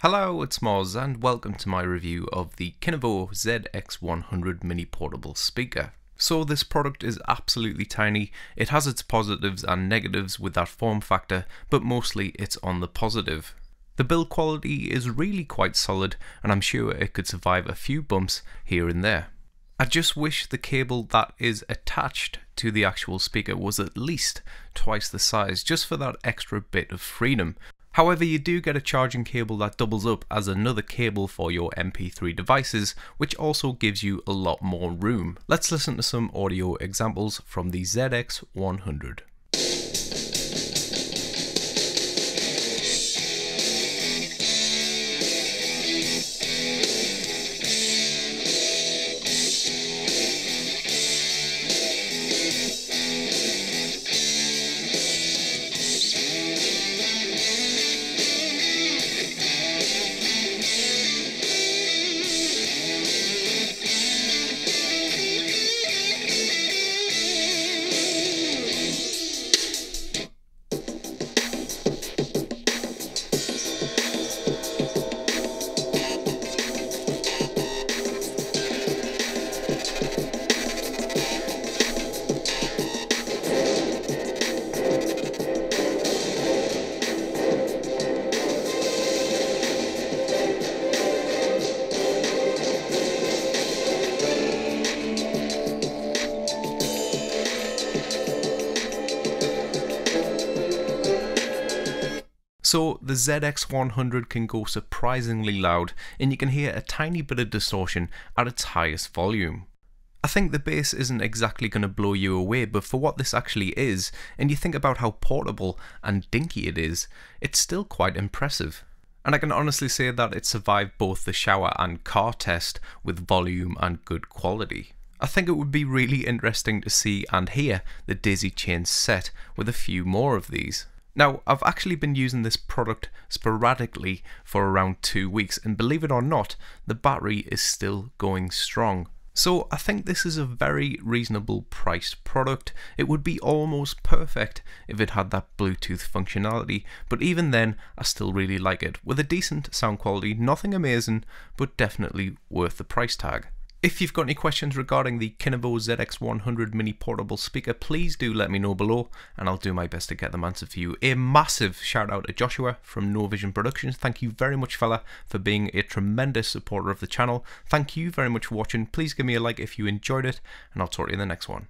Hello, it's Moz and welcome to my review of the Kinivo ZX100 mini portable speaker. So this product is absolutely tiny. It has its positives and negatives with that form factor, but mostly it's on the positive. The build quality is really quite solid and I'm sure it could survive a few bumps here and there. I just wish the cable that is attached to the actual speaker was at least twice the size, just for that extra bit of freedom. However, you do get a charging cable that doubles up as another cable for your MP3 devices, which also gives you a lot more room. Let's listen to some audio examples from the ZX100. So the ZX100 can go surprisingly loud and you can hear a tiny bit of distortion at its highest volume. I think the bass isn't exactly going to blow you away, but for what this actually is, and you think about how portable and dinky it is, it's still quite impressive. And I can honestly say that it survived both the shower and car test with volume and good quality. I think it would be really interesting to see and hear the daisy chain set with a few more of these. Now, I've actually been using this product sporadically for around 2 weeks, and believe it or not, the battery is still going strong. So I think this is a very reasonable priced product. It would be almost perfect if it had that Bluetooth functionality, but even then, I still really like it. With a decent sound quality, nothing amazing, but definitely worth the price tag. If you've got any questions regarding the Kinivo ZX100 mini portable speaker, please do let me know below and I'll do my best to get them answered for you. A massive shout out to Joshua from No Vision Productions. Thank you very much, fella, for being a tremendous supporter of the channel. Thank you very much for watching. Please give me a like if you enjoyed it and I'll talk to you in the next one.